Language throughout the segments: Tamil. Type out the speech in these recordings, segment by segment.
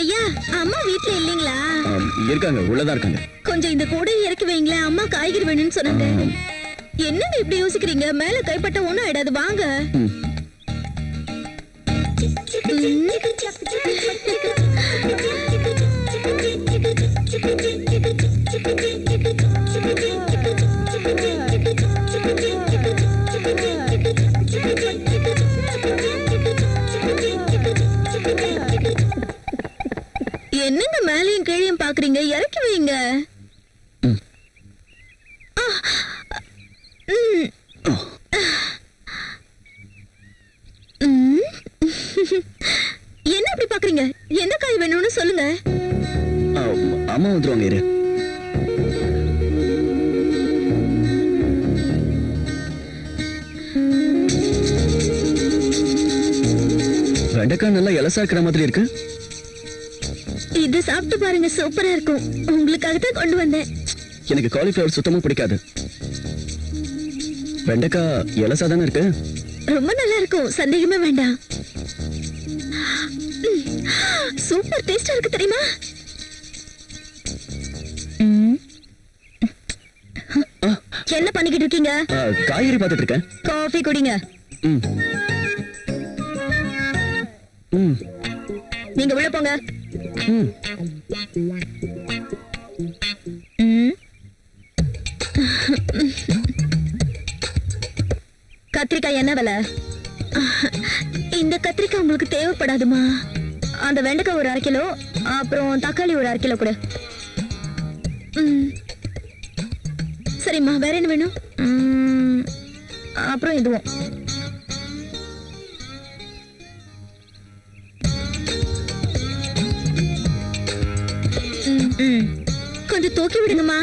ஐயா அம்மா வீட்ல இல்லீங்களா? இருக்காங்க, உள்ளதா இருக்காங்க. கொஞ்சம் இந்த கூடை இறக்கி வைங்களேன், அம்மா காய்கறி வேணும்னு சொன்னாங்க. என்னங்க இப்படி யோசிக்கிறீங்க? மேல கைப்பட்ட ஒண்ணும் ஆயிடாது, வாங்க. என்னங்க மேலையும் கீழையும் பாக்குறீங்க? இறக்கி வைங்க. என்ன அப்படி பாக்குறீங்க? எந்த காய் வேணும்னு சொல்லுங்க. அம்மா வந்துருவாங்க, இரு. வெண்டைக்காய் நல்லா இலசா இருக்கிற மாதிரி இருக்கு. இது சாப்பிட்டு பாருங்க, சூப்பரா இருக்கும். உங்களுக்காக தான் கொண்டு வந்தேன். எனக்கு காலிஃபிளவர் சுத்தமா பிடிக்காது. வெண்டைக்காய் இலசா தானே இருக்கு. ரொம்ப நல்லா இருக்கும், சந்தேகமே வேண்டாம். சூப்பர் டேஸ்டா இருக்கு தெரியுமா? என்ன பண்ணிக்கிட்டு இருக்கீங்க? காய்கறி பார்த்துட்டு இருக்கேன். காஃபி குடிங்க. நீங்க உள்ள போங்க. கத்திரிக்காய் என்ன விலை? இந்த கத்திரிக்காய் உங்களுக்கு தேவைப்படாதுமா. அந்த வெண்டைக்காய் ஒரு 1/2 கிலோ, அப்புறம் தக்காளி ஒரு 1/2 கிலோ கூட. சரிம்மா, வேற என்ன வேணும்? அப்புறம் இதுவும். கொஞ்சம் தூக்கி விடுங்கம்மா.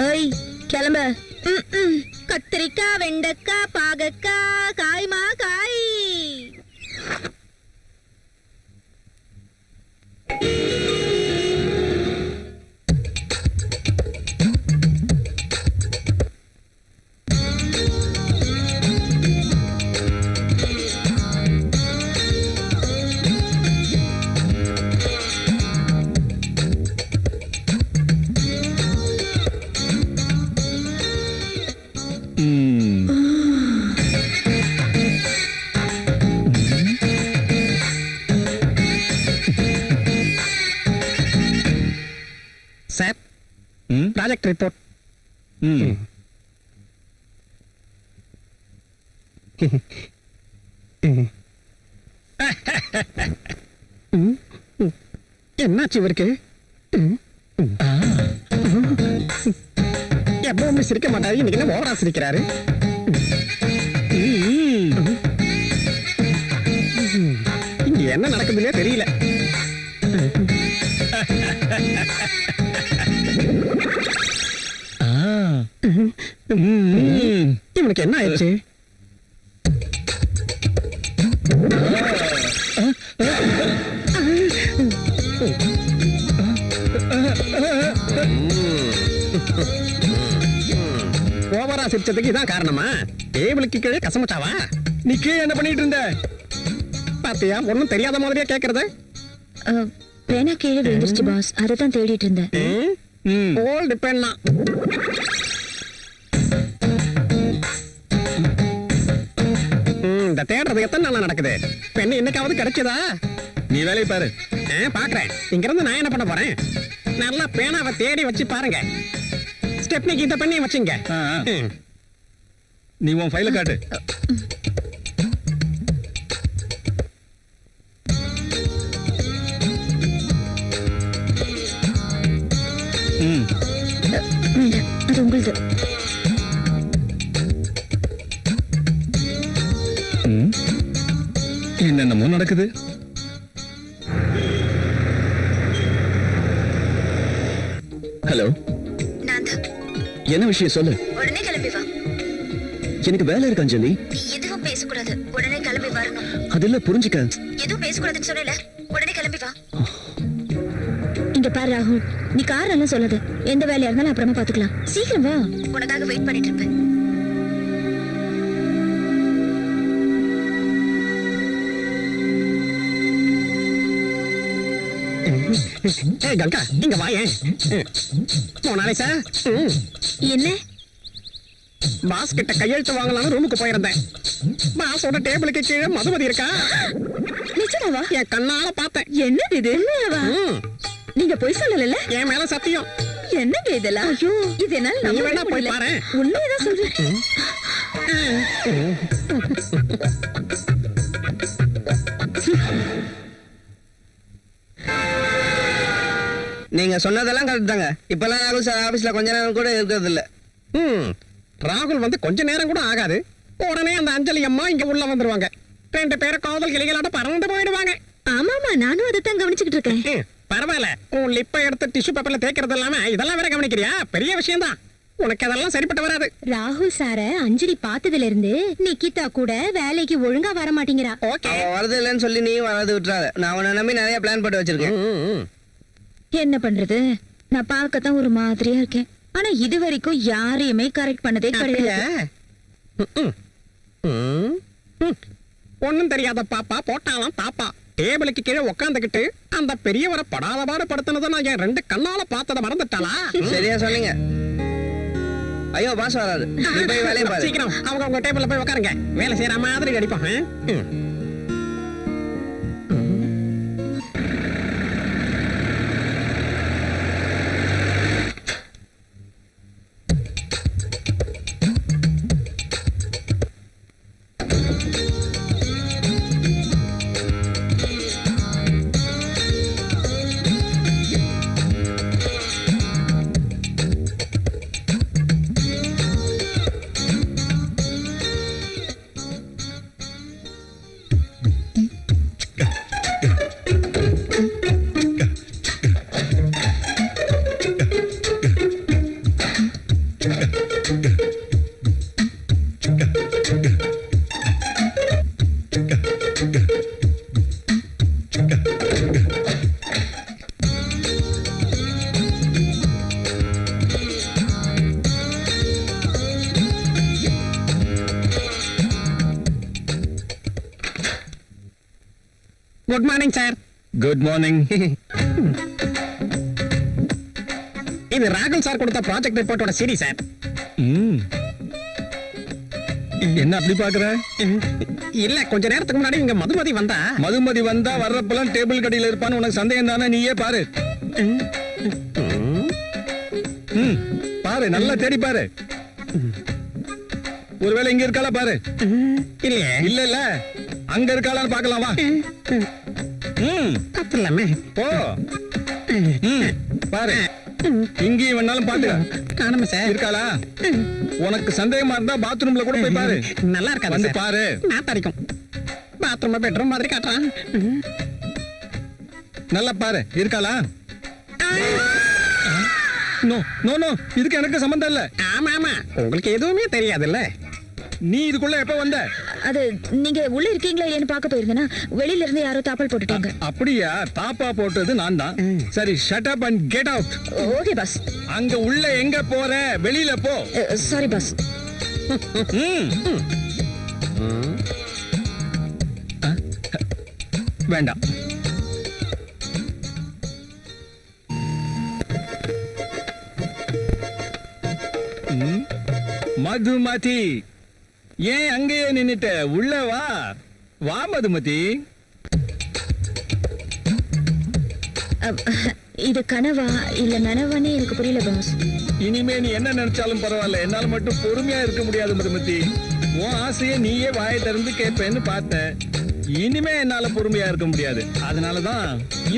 ஓய், கிளம்ப. கத்திரிக்காய், வெண்டைக்காய், பாகக்காய், காய்மா காய். Sir, project report. என்னாச்சு இவருக்கு? எப்பவுமே சிரிக்க மாட்டாரு, இன்னைக்கு என்ன ஓவரா சிரிக்கிறாரு? இங்க என்ன நடக்குதுன்னே தெரியல. இவனுக்கு என்ன ஆயிடுச்சு? ஓவரா சிரிச்சதுக்கு இதான் காரணமா? டேபிளுக்கு கீழே கசமச்சாவா? நீ கீழே என்ன பண்ணிட்டு இருந்த? பாத்தியா, ஒன்னும் தெரியாத மாதிரியா கேக்குறது? பேனா கீழே விழுந்துருச்சு பாஸ், அதை தான் தேடிட்டு இருந்தேன். ஓல்டு பெண்ணா? இந்த தேடுறது எத்தனை நாளா நடக்குது? பெண்ணு என்னைக்காவது கிடைச்சதா? நீ வேலையை பாரு. பாக்குறேன். இங்க இருந்து நான் என்ன பண்ண போறேன்? நல்லா பேனாவை தேடி வச்சு பாருங்க. ஸ்டெப்னிக்கு இந்த பண்ணி வச்சுங்க. நீ உன் ஃபைல காட்டு. அது உங்களுது. என்னென்னமோ நடக்குது. ஹலோ, என்ன விஷயம் சொல்லு. உடனே கிளம்பி வா. எனக்கு வேலை இருக்கு அஞ்சலி. நீ எதுவும் பேசக்கூடாது, உடனே கிளம்பி வரணும். அதெல்ல புரிஞ்சுக்க. எதுவும் பேசக்கூடாதுன்னு சொல்லல, உடனே கிளம்பி வா. இங்க பாரு ராகுல், நீ காரணம் சொல்லாத. எந்த வேலையா இருந்தாலும் அப்புறமா பாத்துக்கலாம். சீக்கிரம் வா, உனக்காக வெயிட் பண்ணிட்டு இருப்பேன். ஏய் கங்கா இங்க வாயேன். மோனாலிசா, என்ன? பாஸ் கிட்ட கையெழுத்து வாங்கலாம்னு ரூமுக்கு போயிருந்தேன். பாஸோட டேபிளுக்கு கீழே மதுமதி இருக்கா? நிச்சயமாவா? என் கண்ணால பார்த்தேன். என்னது இது? உண்மையாவா? ம், நீங்க பொய் சொல்லல? என் மேல சத்தியம். என்னங்க இதெல்லாம்? ஐயோ, இது என்னால நீ நம்பவே வேணா போய் முடியல. பாரேன். உண்மையதான் சொல்றேன். நீங்க சொன்னதெல்லாம் கரெக்ட் தாங்க. இப்பெல்லாம் ராகுல் சார் ஆபீஸ்ல கொஞ்ச நேரம் கூட இருக்கிறது இல்ல. ம், ராகுல் வந்து கொஞ்ச நேரம் கூட ஆகாது, உடனே அந்த அஞ்சலி அம்மா இங்க உள்ள வந்துருவாங்க. 2 பேரும் காதல் கிளிகளாட்ட பறந்து போயிடுவாங்க. ஆமாமா, நானும் அதைத்தான் கவனிச்சுக்கிட்டு இருக்கேன். பரவாயில்ல, உன் லிப்பை எடுத்து டிஷ்யூ பேப்பர்ல தேய்க்கிறது இல்லாம இதெல்லாம் வேற கவனிக்கிறியா? பெரிய விஷயம் தான். உனக்கு அதெல்லாம் சரிப்பட்டு வராது. ராகுல் சார அஞ்சலி பார்த்ததுல இருந்து நிக்கிதா கூட வேலைக்கு ஒழுங்கா வர மாட்டேங்கிறா. ஓகே. அவ வரது இல்லைன்னு சொல்லி நீ வரது விட்டுறாத. நான் உன்னை நம்பி நிறைய பிளான் போட்டு வச்சிருக்கேன். என்ன பண்றது? நான் பார்க்கத்தான் ஒரு மாதிரியா இருக்கேன். ஆனா இது வரைக்கும் யாரையுமே கரெக்ட் பண்ணதே கிடையாது. ஒண்ணும் தெரியாத பாப்பா போட்டாலாம் தாப்பா டேபிளுக்கு கீழே உக்காந்துக்கிட்டு அந்த பெரியவரை படாத பாடு படுத்தினதை நான் என் 2 கண்ணால பார்த்ததை மறந்துட்டாளா? சரியா சொன்னீங்க. ஐயோ பாஸ் வராது. நீ போய் வேலையை பாரு. சீக்கிரம் அவங்க உங்க டேபிள்ல போய் உட்காருங்க. வேலை செய்யற மாதிரி நடிப்போம். Good morning sir. Good morning. இது ராகுல் சார் கொடுத்த ப்ராஜெக்ட் ரிப்போர்ட்டோட சீரி சார். என்ன அப்படி பாக்குற? இல்ல, கொஞ்ச நேரத்துக்கு முன்னாடி இங்க மதுமதி வந்தா. மதுமதி வந்தா வர்றப்பெல்லாம் டேபிள் கடையில இருப்பான்னு உனக்கு சந்தேகம் தானே? நீயே பாரு. பாரு, நல்லா தேடி பாரு. ஒருவேளை இங்க இருக்காளா பாரு. இல்லையே. இல்ல இல்ல, அங்க இருக்காளான்னு பாக்கலாம் வா. தப்பு இல்லாமே போ. பாரு, இங்கேயும் வேணாலும் பாத்து. காணுமே சார். இருக்காளா? உனக்கு சந்தேகமா இருந்தா பாத்ரூம்ல கூட போய் பாரு. நல்லா இருக்காது வந்து சார். பாரு. நாத்தடிக்கும். பாத்ரூம் பெட்ரூம் மாதிரி காட்டுறான். நல்லா பாரு, இருக்காளா? நோ நோ நோ, இதுக்கு எனக்கு சம்பந்தம் இல்ல. ஆமா ஆமா, உங்களுக்கு எதுவுமே தெரியாதுல்ல. நீ இதுக்குள்ள எப்ப வந்த? அது நீங்க உள்ள இருக்கீங்களா இல்லையான்னு பார்க்க போயிருந்தேனா வெளியில இருந்து யாரோ தாப்பல் போட்டுட்டாங்க. அப்படியா? தாப்பா போட்டது நான் தான். சரி, shut up and get out. Okay boss. அங்க உள்ள எங்க போற? வெளியில போ. Sorry boss. வேண்டாம். மதுமதி, ஏன் அங்கேயே நின்னுட்ட? உள்ள வா. வா மதுமதி. இது கனவா இல்ல நனவானே எனக்கு புரியல பாஸ். இனிமே நீ என்ன நினைச்சாலும் பரவாயில்ல, என்னால மட்டும் பொறுமையா இருக்க முடியாது மதுமதி. உன் ஆசையை நீயே வாயை திறந்து கேட்பேன்னு பார்த்தேன். இனிமே என்னால பொறுமையா இருக்க முடியாது. அதனாலதான்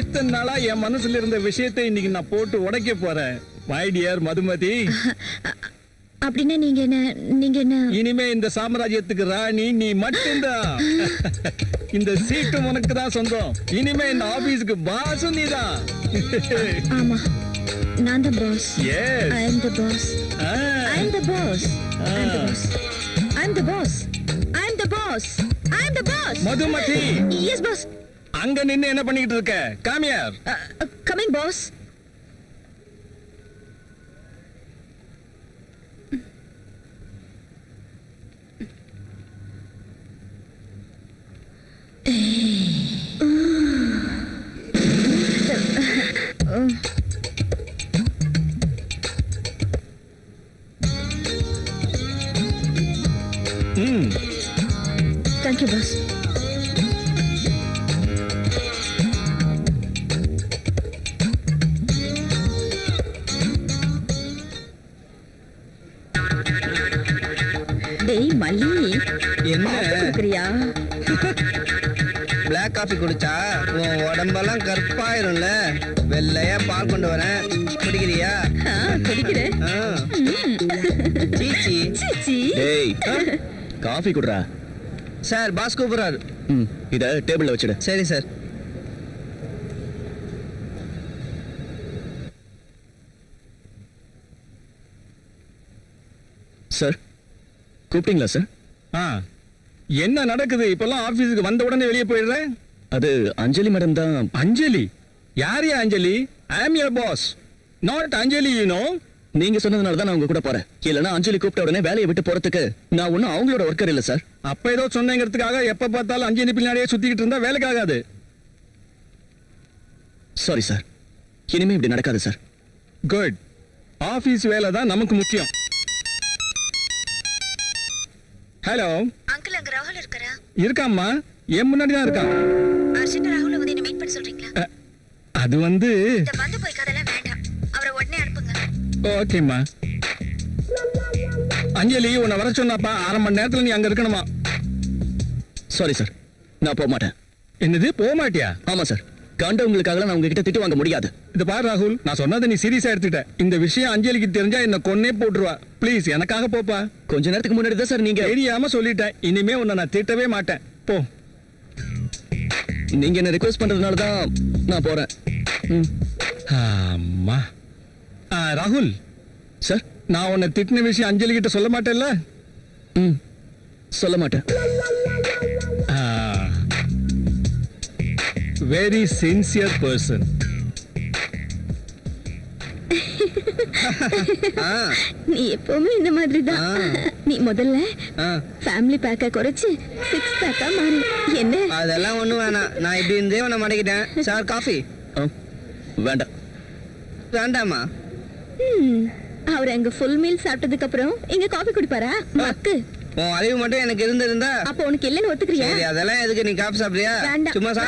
இத்தனை நாளா என் மனசுல இருந்த விஷயத்தை இன்னைக்கு நான் போட்டு உடைக்க போறேன். My dear Madhumathi. அப்படின்னா நீங்க என்ன? இனிமே இந்த சாம்ராஜ்யத்துக்கு ராணி நீ மட்டும்தான். இந்த சீட்டு உனக்கு தான் சொந்தம். இனிமே இந்த ஆபீஸ்க்கு பாஸும் நீதான். ஆமா, நான் தான் pass. Yes. I am the boss. I am the boss. I am the boss. I am the boss. I am the boss. I am the boss. Madhumathi. Yes boss. அங்க நின்னு என்ன பண்ணிட்டு இருக்க? Come here. Coming boss. ம் தேங்க்யூ பாஸ். டேய் மல்லி, என்ன கொடுக்குறியா? பிளாக் காஃபி குடிச்சா உன் உடம்பெல்லாம் கருப்பாயிரும்ல. வெள்ளையா பால் கொண்டு வரேன், குடிக்கிறியா? குடிக்கிறேன். ஆ. சீச்சி. சீச்சி. டேய் காஃபி குடுறா. சார் பாஸ் கூப்பிடுறாரு. ம் இத டேபிள்ல வச்சிடு. சரி சார். சார் கூப்பிட்டீங்களா சார்? ஆ என்ன நடக்குது இப்பெல்லாம்? ஆபீஸுக்கு வந்த உடனே வெளியே போயிடுறேன். அது அஞ்சலி மேடம் தான். அஞ்சலி? யாரையா Anjali? I am your boss, not Anjali, you know. நீங்க சொன்னதுனால தான் நான் உங்க கூட போறேன். இல்லனா அஞ்சலி கூப்பிட்ட உடனே வேலையை விட்டு போறதுக்கு நான் ஒன்னும் அவங்களோட ஒர்க்கர் இல்ல சார். அப்ப ஏதோ சொன்னங்கிறதுக்காக எப்ப பார்த்தாலும் அஞ்சலி பின்னாடியே சுத்திக்கிட்டு இருந்தா வேலைக்கு ஆகாது. சாரி சார், இனிமே இப்படி நடக்காது சார். குட். ஆபீஸ் வேலை தான் நமக்கு முக்கியம். ஹலோ அங்கிள், அங்க ராகுல் இருக்கறா? இருக்காம்மா, என் முன்னாடி தான் இருக்கான். அர்ஜென்ட் ராகுல வந்து என்ன மீட் பண்ண சொல்றீங்களா? அது வந்து இந்த வந்து போய் கதெல்லாம் வேண்டாம், அவரை உடனே அனுப்புங்க. ஓகேம்மா. அஞ்சலி உன்னை வர சொன்னாப்பா, 1/2 மணி நேரத்துல நீ அங்க இருக்கணுமா? சாரி சார், நான் போக மாட்டேன். என்னது, போக மாட்டியா? ஆமா சார், கண்டவங்களுக்காக நான் உங்ககிட்ட திட்டு வாங்க முடியாது. இது பாரு ராகுல், நான் சொன்னதை நீ சீரியஸா எடுத்துட்ட. இந்த விஷயம் அஞ்சலிக்கு தெரிஞ்சா என்ன கொன்னே போட்டுருவா. ப்ளீஸ் எனக்காக போப்பா. கொஞ்ச நேரத்துக்கு முன்னாடி தான் சார் நீங்க தெரியாம சொல்லிட்டேன். இனிமே உன்னை நான் திட்டவே மாட்டேன். போ. நீங்க என்ன ரிக்வெஸ்ட் பண்றதுனால தான் நான் போறேன். ம். ஆமா. ராகுல் சார், நான் உன்னை திட்டின விஷயம் அஞ்சலி கிட்ட சொல்ல மாட்டேன்ல? ம் சொல்ல மாட்டேன். Very sincere person. ஆ. நீ எப்பவுமே இந்த மாதிரி தான். நீ முதல்ல ஆ. ஃபேமிலி பேக்கை குறைச்சு 6 பேக்கா மாறு. என்ன? அதெல்லாம் ஒண்ணும் வேணாம். நான் இப்படி இருந்தே உன்னை மடக்கிட்டேன். சார் காஃபி வேண்டாம். வேண்டாமா? அவர் அங்க ஃபுல் மீல் சாப்பிட்டதுக்கு அப்புறம் இங்க காபி குடிப்பாரா? மக்கு. உன் அறிவு மட்டும் எனக்கு இருந்திருந்தா. அப்போ உனக்கு இல்லைன்னு ஒத்துக்கிறியா? சரி, அதெல்லாம் எதுக்கு? நீ காஃபி சாப்பிடுறியா? வேண்டாம். சும்மா சாப்பிடு.